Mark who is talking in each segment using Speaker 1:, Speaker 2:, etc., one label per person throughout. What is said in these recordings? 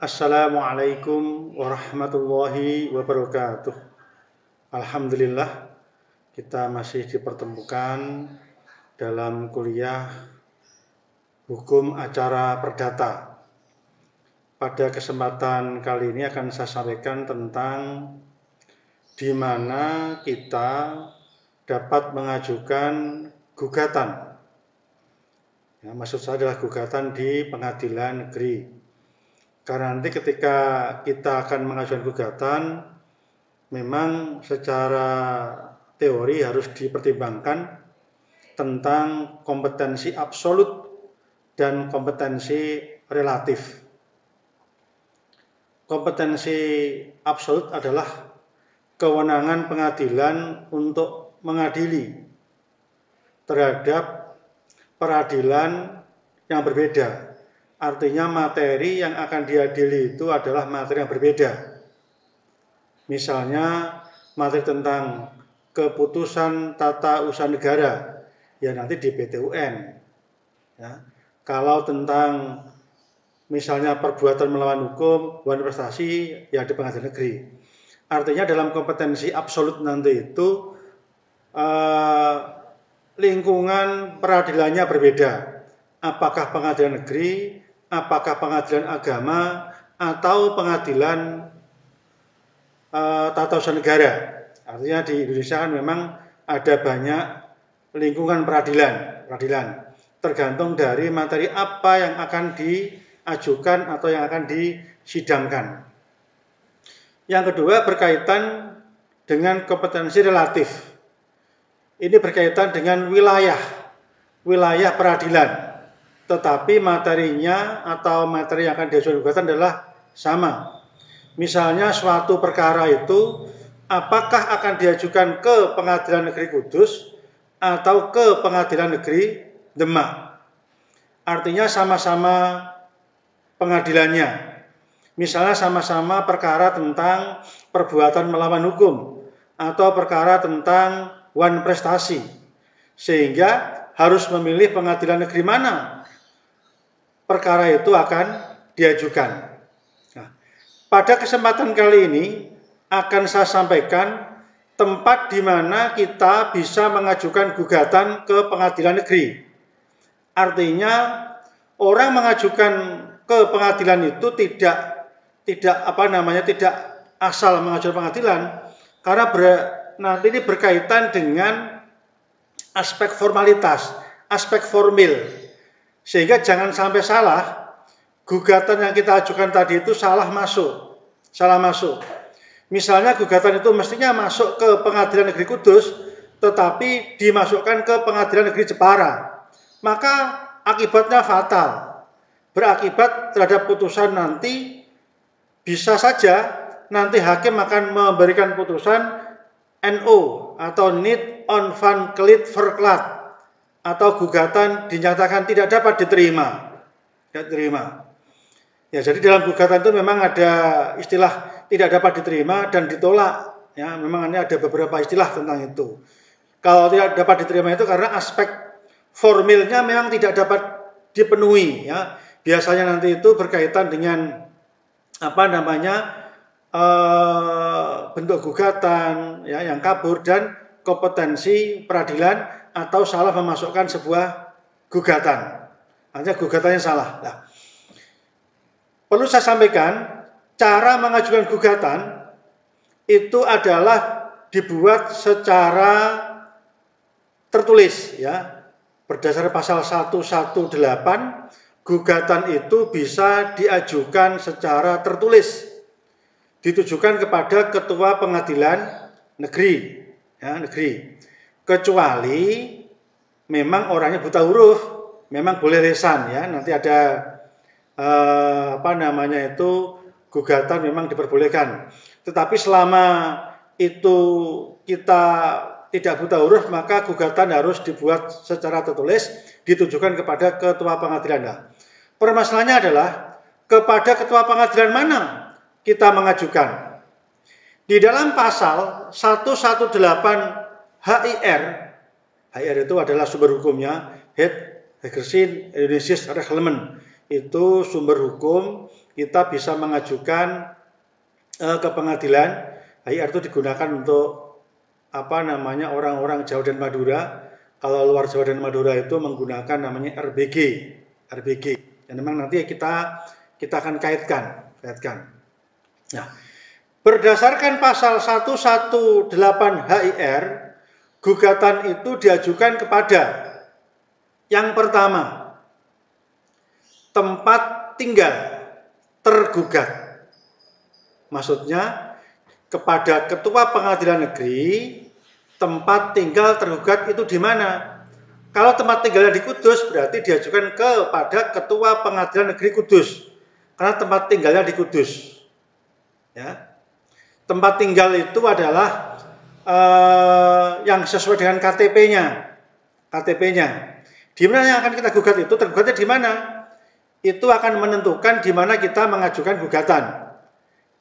Speaker 1: Assalamualaikum warahmatullahi wabarakatuh. Alhamdulillah, kita masih dipertemukan dalam kuliah Hukum Acara Perdata. Pada kesempatan kali ini akan saya sampaikan tentang di mana kita dapat mengajukan gugatan. Maksud saya adalah gugatan di pengadilan negeri. Karena nanti ketika kita akan mengajukan gugatan, memang secara teori harus dipertimbangkan tentang kompetensi absolut dan kompetensi relatif. Kompetensi absolut adalah kewenangan pengadilan untuk mengadili terhadap peradilan yang berbeda. Artinya materi yang akan diadili itu adalah materi yang berbeda. Misalnya materi tentang keputusan tata usaha negara, ya nanti di PT-UN. Ya. Kalau tentang misalnya perbuatan melawan hukum, wan prestasi, ya di pengadilan negeri. Artinya dalam kompetensi absolut nanti itu lingkungan peradilannya berbeda. Apakah pengadilan negeri, apakah pengadilan agama, atau pengadilan tata usaha negara. Artinya di Indonesia kan memang ada banyak lingkungan peradilan. Tergantung dari materi apa yang akan diajukan atau yang akan disidangkan. Yang kedua berkaitan dengan kompetensi relatif. Ini berkaitan dengan wilayah peradilan. Tetapi materinya atau materi yang akan diajukan gugatan adalah sama. Misalnya suatu perkara itu apakah akan diajukan ke Pengadilan Negeri Kudus atau ke Pengadilan Negeri Demak. Artinya sama-sama pengadilannya. Misalnya sama-sama perkara tentang perbuatan melawan hukum atau perkara tentang wan prestasi. Sehingga harus memilih pengadilan negeri mana perkara itu akan diajukan. Nah, pada kesempatan kali ini akan saya sampaikan tempat di mana kita bisa mengajukan gugatan ke pengadilan negeri. Artinya orang mengajukan ke pengadilan itu tidak asal mengajukan pengadilan, karena nanti ini berkaitan dengan aspek formalitas, aspek formil. Sehingga jangan sampai salah, gugatan yang kita ajukan tadi itu salah masuk. Misalnya gugatan itu mestinya masuk ke Pengadilan Negeri Kudus, tetapi dimasukkan ke Pengadilan Negeri Jepara. Maka akibatnya fatal. Berakibat terhadap putusan nanti bisa saja nanti hakim akan memberikan putusan NO atau Niet onvankelijk atau gugatan dinyatakan tidak dapat diterima. Ya, jadi dalam gugatan itu memang ada istilah tidak dapat diterima dan ditolak. Ya, memang ada beberapa istilah tentang itu. Kalau tidak dapat diterima itu karena aspek formilnya memang tidak dapat dipenuhi. Ya, biasanya nanti itu berkaitan dengan bentuk gugatan ya, yang kabur dan kompetensi peradilan atau salah memasukkan sebuah gugatan. Artinya gugatannya salah. Nah, perlu saya sampaikan, cara mengajukan gugatan itu adalah dibuat secara tertulis ya. Berdasar pasal 118, gugatan itu bisa diajukan secara tertulis. Ditujukan kepada ketua pengadilan negeri, ya, kecuali memang orangnya buta huruf, memang boleh lisan ya. Nanti ada gugatan memang diperbolehkan. Tetapi selama itu kita tidak buta huruf, maka gugatan harus dibuat secara tertulis, ditujukan kepada ketua pengadilan. Nah, permasalahannya adalah kepada ketua pengadilan mana kita mengajukan. Di dalam pasal 118 HIR itu adalah sumber hukumnya, Het Hegersin Indonesisch Reglement. Itu sumber hukum kita bisa mengajukan ke pengadilan. HIR itu digunakan untuk orang-orang Jawa dan Madura. Kalau luar Jawa dan Madura itu menggunakan namanya RBG. Dan memang nanti kita akan kaitkan. Nah, berdasarkan pasal 118 HIR, gugatan itu diajukan kepada yang pertama, tempat tinggal tergugat. Maksudnya kepada Ketua Pengadilan Negeri, tempat tinggal tergugat itu di mana? Kalau tempat tinggalnya di Kudus, berarti diajukan kepada Ketua Pengadilan Negeri Kudus, karena tempat tinggalnya di Kudus. Ya. Tempat tinggal itu adalah yang sesuai dengan KTP-nya. Di mana yang akan kita gugat itu? Tergugatnya di mana? Itu akan menentukan di mana kita mengajukan gugatan.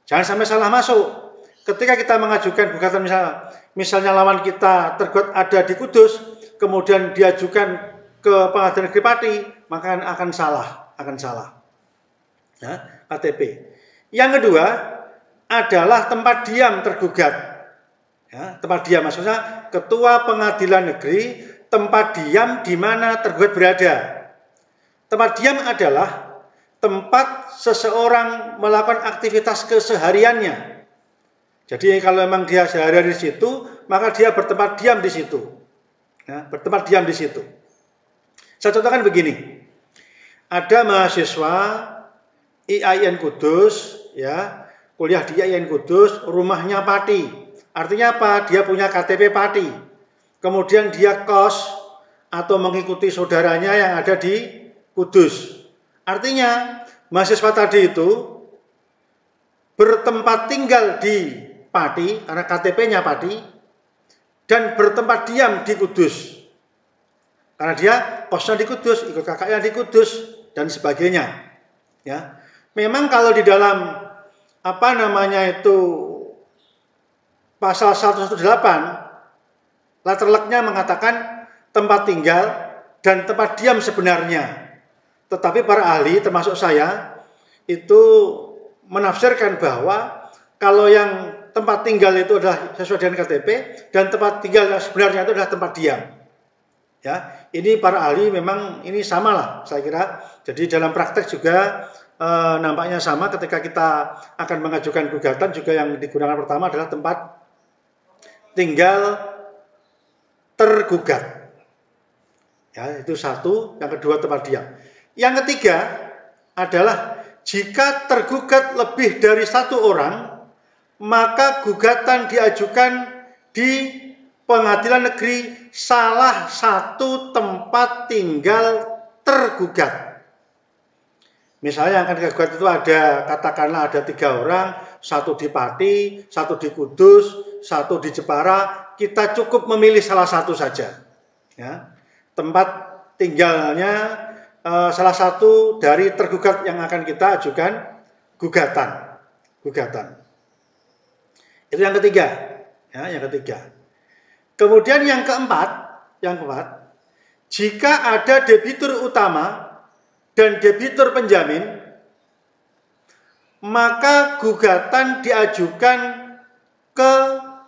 Speaker 1: Jangan sampai salah masuk. Ketika kita mengajukan gugatan, misalnya lawan kita tergugat ada di Kudus, kemudian diajukan ke Pengadilan Negeri Pati, maka akan salah. Ya, KTP. Yang kedua adalah tempat diam tergugat. Ya, tempat diam maksudnya Ketua Pengadilan Negeri, tempat diam di mana tergugat berada. Tempat diam adalah tempat seseorang melakukan aktivitas kesehariannya. Jadi kalau memang dia sehari-hari di situ, maka dia bertempat diam di situ. Ya, bertempat diam di situ. Saya contohkan begini. Ada mahasiswa IAIN Kudus, ya, kuliah di IAIN Kudus, rumahnya Pati. Artinya apa? Dia punya KTP Pati. Kemudian dia kos atau mengikuti saudaranya yang ada di Kudus. Artinya mahasiswa tadi itu bertempat tinggal di Pati karena KTP-nya Pati dan bertempat diam di Kudus. Karena dia kosnya di Kudus, ikut kakaknya di Kudus dan sebagainya. Ya. Memang kalau di dalam pasal 118 letter luck-nya mengatakan tempat tinggal dan tempat diam sebenarnya. Tetapi para ahli termasuk saya itu menafsirkan bahwa kalau yang tempat tinggal itu adalah sesuai dengan KTP dan tempat tinggal yang sebenarnya itu adalah tempat diam. Ya, ini para ahli memang ini samalah saya kira. Jadi dalam praktek juga nampaknya sama ketika kita akan mengajukan gugatan juga yang digunakan pertama adalah tempat tinggal tergugat. Ya, itu satu, yang kedua tempat diam. Yang ketiga adalah jika tergugat lebih dari satu orang, maka gugatan diajukan di Pengadilan Negeri salah satu tempat tinggal tergugat. Misalnya yang akan digugat itu katakanlah ada 3 orang, satu di Pati, satu di Kudus, satu di Jepara, kita cukup memilih salah satu saja. Ya. Tempat tinggalnya salah satu dari tergugat yang akan kita ajukan gugatan. Itu yang ketiga. Ya, yang ketiga. Kemudian yang keempat, jika ada debitur utama dan debitur penjamin, maka gugatan diajukan ke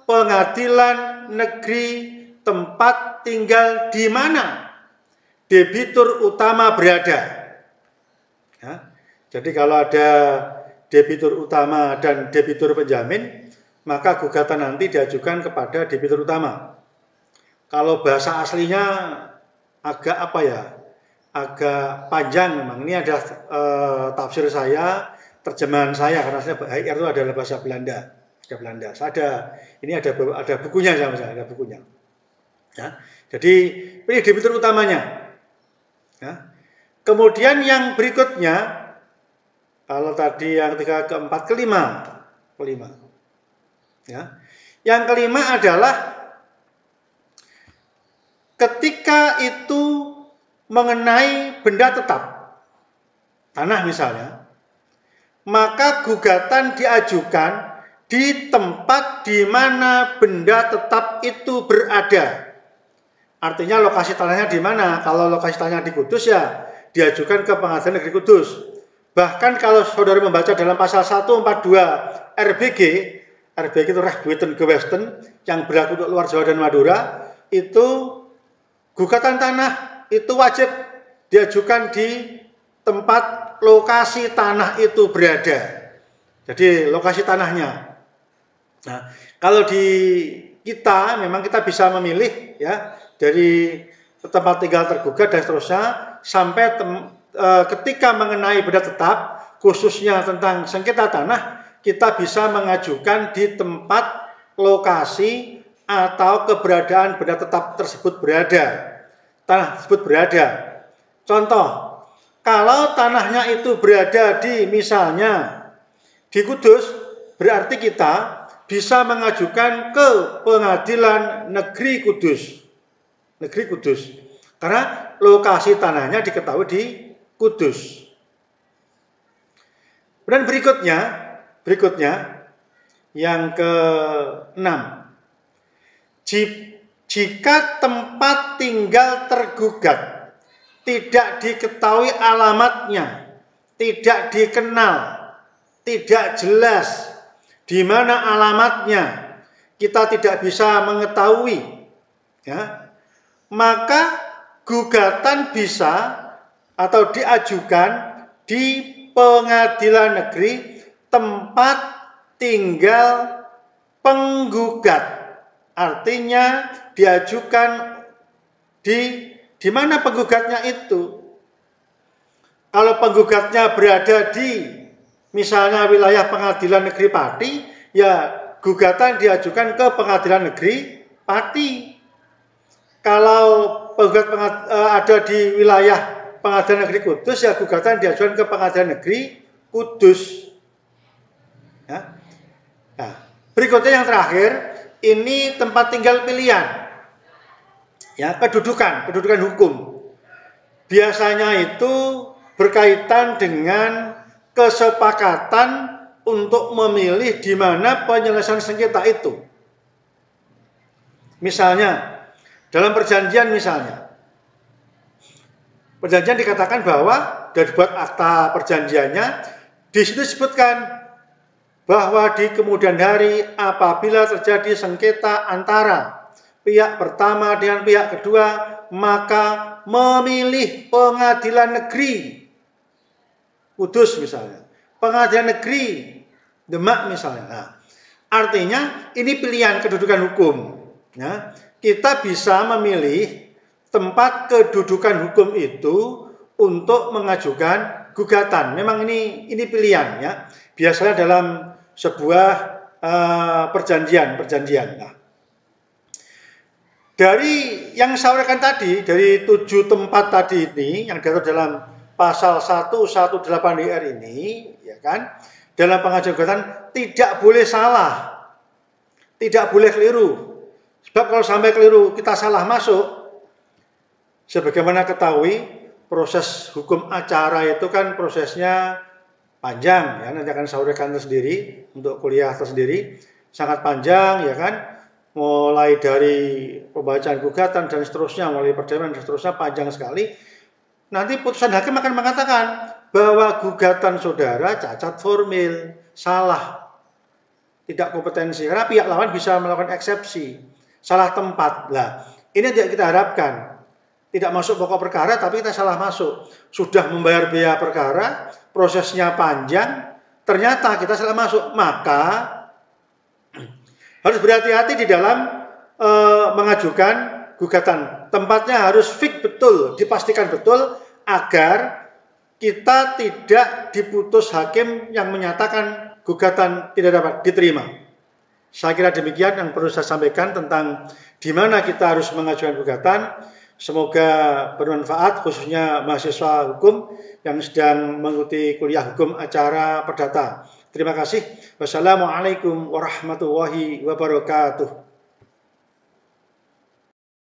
Speaker 1: Pengadilan Negeri tempat tinggal di mana debitur utama berada. Ya. Jadi kalau ada debitur utama dan debitur penjamin, maka gugatan nanti diajukan kepada debitur utama. Kalau bahasa aslinya agak agak panjang memang. Ini adalah tafsir saya, terjemahan saya karena HIR itu adalah bahasa Belanda. Ini ada bukunya ada bukunya. Ya. Jadi ini debitur utamanya. Ya. Kemudian yang berikutnya, kalau tadi yang ketiga, keempat, kelima. Ya. Yang kelima adalah ketika itu mengenai benda tetap, tanah misalnya, maka gugatan diajukan di tempat di mana benda tetap itu berada. Artinya lokasi tanahnya di mana? Kalau lokasi tanahnya di Kudus ya diajukan ke Pengadilan Negeri Kudus. Bahkan kalau saudara membaca dalam pasal 142 RBG, RBG itu Recht-Buiten Gewesten yang berlaku untuk luar Jawa dan Madura, itu gugatan tanah itu wajib diajukan di tempat lokasi tanah itu berada. Jadi lokasi tanahnya. Nah, kalau di kita memang kita bisa memilih ya dari tempat tinggal tergugat dan seterusnya sampai ketika mengenai benda tetap khususnya tentang sengketa tanah kita bisa mengajukan di tempat lokasi atau keberadaan benda tetap tersebut berada. Tanah tersebut berada. Contoh, kalau tanahnya itu berada di misalnya di Kudus, berarti kita bisa mengajukan ke Pengadilan Negeri Kudus. Negeri Kudus. Karena lokasi tanahnya diketahui di Kudus. Dan berikutnya yang ke-6. Jika tempat tinggal tergugat tidak diketahui alamatnya, tidak dikenal, tidak jelas di mana alamatnya, kita tidak bisa mengetahui, ya, maka gugatan bisa atau diajukan di pengadilan negeri tempat tinggal penggugat. Artinya diajukan di mana penggugatnya itu. Kalau penggugatnya berada di misalnya wilayah Pengadilan Negeri Pati, ya gugatan diajukan ke Pengadilan Negeri Pati. Kalau penggugat ada di wilayah Pengadilan Negeri Kudus, ya gugatan diajukan ke Pengadilan Negeri Kudus. Ya. Nah, berikutnya yang terakhir, ini tempat tinggal pilihan. Ya, kedudukan hukum. Biasanya itu berkaitan dengan kesepakatan untuk memilih di mana penyelesaian sengketa itu. Misalnya, dalam perjanjian perjanjian dikatakan bahwa dan dibuat akta perjanjiannya, di situ disebutkan bahwa di kemudian hari apabila terjadi sengketa antara pihak pertama dengan pihak kedua, maka memilih pengadilan negeri Kudus misalnya, pengadilan negeri Demak misalnya. Nah, artinya ini pilihan kedudukan hukum. Ya, kita bisa memilih tempat kedudukan hukum itu untuk mengajukan gugatan. Memang ini pilihan ya. Biasanya dalam sebuah perjanjian. Nah, dari yang saya uraikan tadi, dari 7 tempat tadi ini yang diatur dalam pasal 118 DR ini, ya kan, dalam pengajuan gugatan tidak boleh salah, tidak boleh keliru. Sebab kalau sampai keliru kita salah masuk, sebagaimana ketahui proses hukum acara itu kan prosesnya panjang, ya, nanti akan saya uraikan tersendiri untuk kuliah tersendiri, sangat panjang, ya kan. Mulai dari pembacaan gugatan dan seterusnya, mulai perjalanan dan seterusnya panjang sekali. Nanti putusan hakim akan mengatakan bahwa gugatan saudara cacat formil, salah, tidak kompetensi. Karena pihak lawan bisa melakukan eksepsi, salah tempat. Lah, ini yang kita harapkan. Tidak masuk pokok perkara, tapi kita salah masuk. Sudah membayar biaya perkara, prosesnya panjang, ternyata kita salah masuk. Maka harus berhati-hati di dalam mengajukan gugatan. Tempatnya harus fix betul, dipastikan betul agar kita tidak diputus hakim yang menyatakan gugatan tidak dapat diterima. Saya kira demikian yang perlu saya sampaikan tentang di mana kita harus mengajukan gugatan. Semoga bermanfaat khususnya mahasiswa hukum yang sedang mengikuti kuliah hukum acara perdata. Terima kasih. Wassalamualaikum warahmatullahi wabarakatuh.